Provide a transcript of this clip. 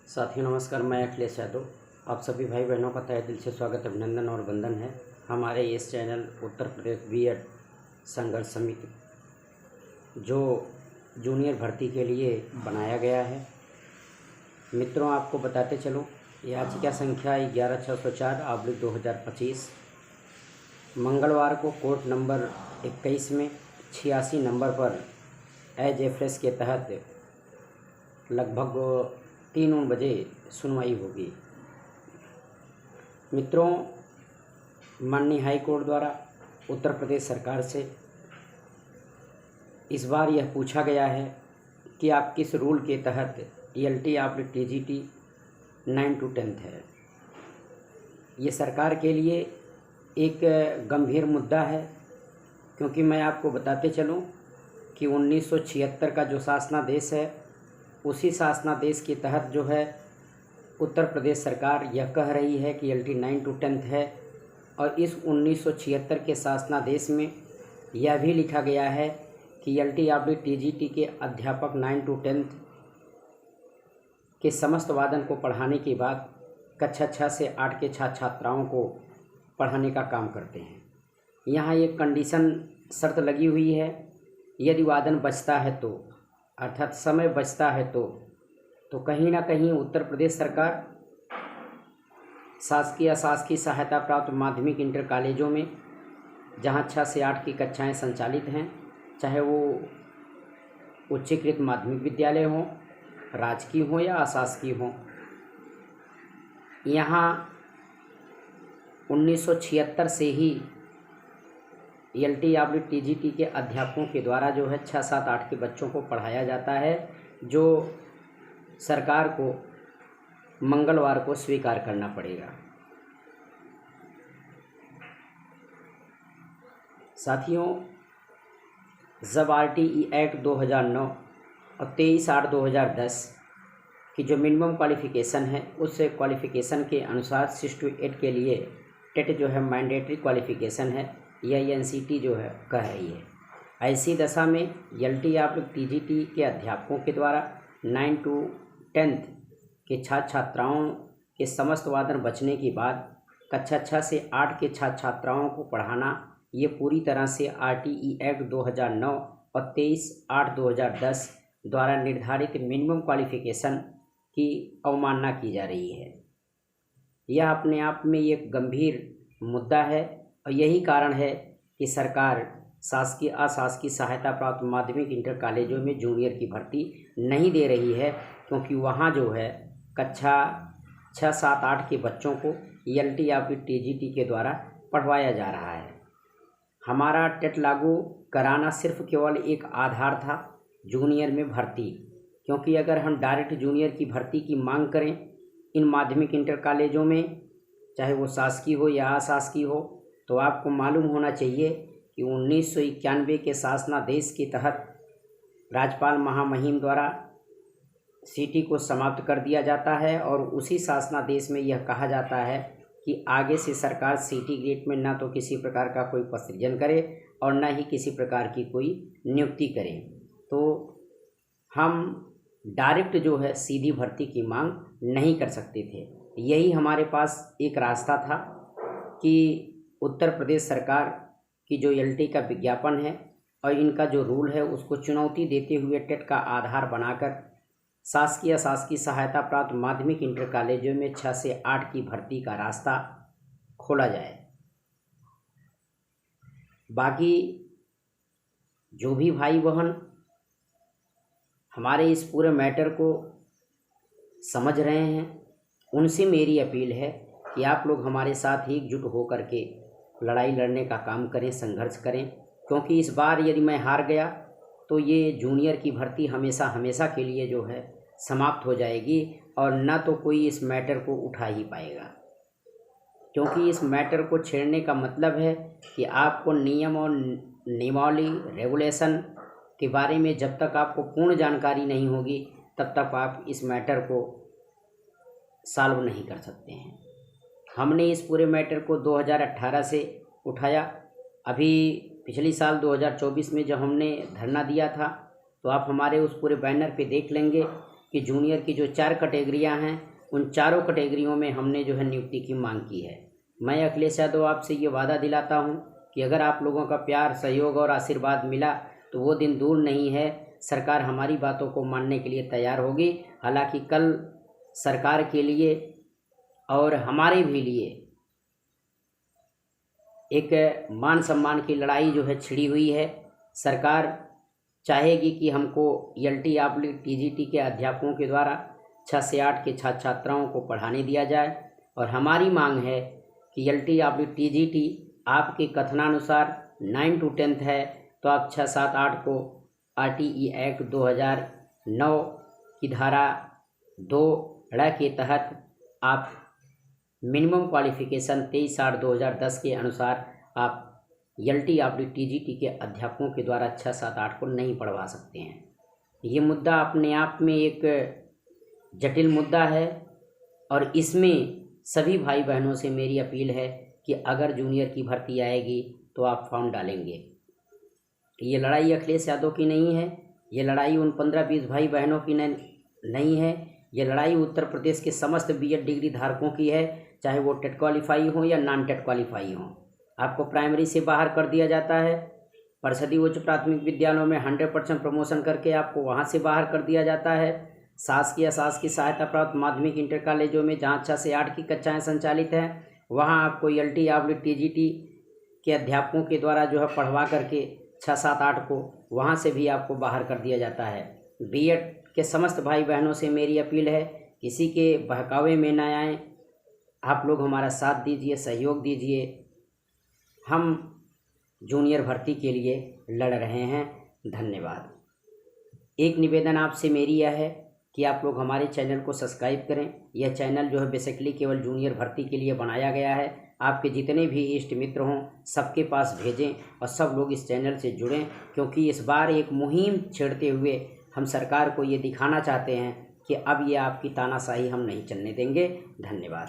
साथियों नमस्कार, मैं अखिलेश यादव। आप सभी भाई बहनों का तहे दिल से स्वागत, अभिनंदन और वंदन है। हमारे इस चैनल उत्तर प्रदेश बीएड संघर्ष समिति जो जूनियर भर्ती के लिए बनाया गया है। मित्रों, आपको बताते चलो, याचिका संख्या 11604/2025 मंगलवार को कोर्ट नंबर 21 में 86 नंबर पर एज एफ्रेस के तहत लगभग 3 बजे सुनवाई होगी। मित्रों, माननीय हाई कोर्ट द्वारा उत्तर प्रदेश सरकार से इस बार यह पूछा गया है कि आप किस रूल के तहत ELT/TGT 9 to 10 है। ये सरकार के लिए एक गंभीर मुद्दा है, क्योंकि मैं आपको बताते चलूं कि 1976 का जो शासनादेश है, उसी शासनादेश के तहत जो है उत्तर प्रदेश सरकार यह कह रही है कि ELT 9 to 10 है। और इस 1976 के शासनादेश में यह भी लिखा गया है कि ELT/TGT के अध्यापक 9 to 10 के समस्त वादन को पढ़ाने के बाद कक्षा 6 से 8 के छात्र छात्राओं को पढ़ाने का काम करते हैं। यहाँ एक कंडीशन शर्त लगी हुई है, यदि वादन बचता है तो, अर्थात समय बचता है तो कहीं ना कहीं उत्तर प्रदेश सरकार शासकीय अशासकीय सहायता प्राप्त माध्यमिक इंटर कॉलेजों में जहां 6 से 8 की कक्षाएं संचालित हैं, चाहे वो उच्चीकृत माध्यमिक विद्यालय हों, राजकीय हों या अशासकीय हों, यहाँ 1976 से ही ELT/TGT के अध्यापकों के द्वारा जो है 6, 7, 8 के बच्चों को पढ़ाया जाता है, जो सरकार को मंगलवार को स्वीकार करना पड़ेगा। साथियों, जब RTE एक्ट 2009 और 23/8/2010 की जो मिनिमम क्वालिफ़िकेशन है, उस क्वालिफ़िकेशन के अनुसार 6 to 8 के लिए टेट जो है मैंडेटरी क्वालिफ़िकेशन है, यह NCT जो है कह रही है। ऐसी दशा में ELT/TGT के अध्यापकों के द्वारा 9 to 10 के छात्र छात्राओं के समस्त वादन बचने के बाद कक्षा 6 से 8 के छात्र छात्राओं को पढ़ाना, ये पूरी तरह से RTE एक्ट 2009 और 23/8/2010 द्वारा निर्धारित मिनिमम क्वालिफ़िकेशन की अवमानना की जा रही है। यह अपने आप में एक गंभीर मुद्दा है और यही कारण है कि सरकार शासकीय अशासकीय सहायता प्राप्त माध्यमिक इंटर कॉलेजों में जूनियर की भर्ती नहीं दे रही है, क्योंकि वहाँ जो है कक्षा 6, 7, 8 के बच्चों को ELT/TGT के द्वारा पढ़वाया जा रहा है। हमारा टेट लागू कराना सिर्फ केवल एक आधार था जूनियर में भर्ती, क्योंकि अगर हम डायरेक्ट जूनियर की भर्ती की मांग करें इन माध्यमिक इंटर कॉलेजों में, चाहे वो शासकीय हो या अशासकीय हो, तो आपको मालूम होना चाहिए कि 1991 के शासनादेश के तहत राज्यपाल महामहिम द्वारा सिटी को समाप्त कर दिया जाता है और उसी शासनादेश में यह कहा जाता है कि आगे से सरकार सिटी ग्रेड में न तो किसी प्रकार का कोई पदसृजन करे और न ही किसी प्रकार की कोई नियुक्ति करे। तो हम डायरेक्ट जो है सीधी भर्ती की मांग नहीं कर सकते थे। यही हमारे पास एक रास्ता था कि उत्तर प्रदेश सरकार की जो ELT का विज्ञापन है और इनका जो रूल है, उसको चुनौती देते हुए टेट का आधार बनाकर शासकीय अशासकीय सहायता प्राप्त माध्यमिक इंटर कॉलेजों में 6 से 8 की भर्ती का रास्ता खोला जाए। बाकी जो भी भाई बहन हमारे इस पूरे मैटर को समझ रहे हैं, उनसे मेरी अपील है कि आप लोग हमारे साथ एकजुट होकर के लड़ाई लड़ने का काम करें, संघर्ष करें, क्योंकि इस बार यदि मैं हार गया तो ये जूनियर की भर्ती हमेशा हमेशा के लिए जो है समाप्त हो जाएगी और न तो कोई इस मैटर को उठा ही पाएगा। क्योंकि इस मैटर को छेड़ने का मतलब है कि आपको नियम और नियमावली रेगुलेशन के बारे में जब तक आपको पूर्ण जानकारी नहीं होगी, तब तक आप इस मैटर को सॉल्व नहीं कर सकते हैं। हमने इस पूरे मैटर को 2018 से उठाया। अभी पिछली साल 2024 में जब हमने धरना दिया था, तो आप हमारे उस पूरे बैनर पे देख लेंगे कि जूनियर की जो 4 कैटेगरियां हैं उन चारों कैटेगरियों में हमने जो है नियुक्ति की मांग की है। मैं अखिलेश यादव आपसे ये वादा दिलाता हूँ कि अगर आप लोगों का प्यार, सहयोग और आशीर्वाद मिला तो वो दिन दूर नहीं है, सरकार हमारी बातों को मानने के लिए तैयार होगी। हालांकि कल सरकार के लिए और हमारे भी लिए एक मान सम्मान की लड़ाई जो है छिड़ी हुई है। सरकार चाहेगी कि हमको TGT के अध्यापकों के द्वारा 6 से 8 के छात्र छात्राओं को पढ़ाने दिया जाए, और हमारी मांग है कि TGT आपके कथनानुसार 9 to 10th है तो आप 6, 7, 8 को RTE एक्ट 2009 की धारा 2 के तहत आप मिनिमम क्वालिफ़िकेशन 23/8/2010 के अनुसार आप TGT के अध्यापकों के द्वारा 6, 7, 8 को नहीं पढ़वा सकते हैं। ये मुद्दा अपने आप में एक जटिल मुद्दा है और इसमें सभी भाई बहनों से मेरी अपील है कि अगर जूनियर की भर्ती आएगी तो आप फॉर्म डालेंगे। ये लड़ाई अखिलेश यादव की नहीं है, ये लड़ाई उन 15-20 भाई बहनों की नहीं है, ये लड़ाई उत्तर प्रदेश के समस्त BEd डिग्री धारकों की है, चाहे वो टेट क्वालिफाई हो या नॉन टेट क्वालिफाई हो। आपको प्राइमरी से बाहर कर दिया जाता है, परिषदीय उच्च प्राथमिक विद्यालयों में 100% प्रमोशन करके आपको वहाँ से बाहर कर दिया जाता है। शासकीय सहायता प्राप्त माध्यमिक इंटर कॉलेजों में जहाँ 6 से 8 की कक्षाएँ संचालित हैं वहाँ आपको TGT के अध्यापकों के द्वारा जो है पढ़वा करके 6, 7, 8 को वहाँ से भी आपको बाहर कर दिया जाता है। BEd के समस्त भाई बहनों से मेरी अपील है, किसी के बहकावे में न आएँ, आप लोग हमारा साथ दीजिए, सहयोग दीजिए। हम जूनियर भर्ती के लिए लड़ रहे हैं। धन्यवाद। एक निवेदन आपसे मेरी यह है कि आप लोग हमारे चैनल को सब्सक्राइब करें। यह चैनल जो है बेसिकली केवल जूनियर भर्ती के लिए बनाया गया है। आपके जितने भी इष्ट मित्र हों सबके पास भेजें और सब लोग इस चैनल से जुड़ें, क्योंकि इस बार एक मुहिम छेड़ते हुए हम सरकार को ये दिखाना चाहते हैं कि अब ये आपकी तानाशाही हम नहीं चलने देंगे। धन्यवाद।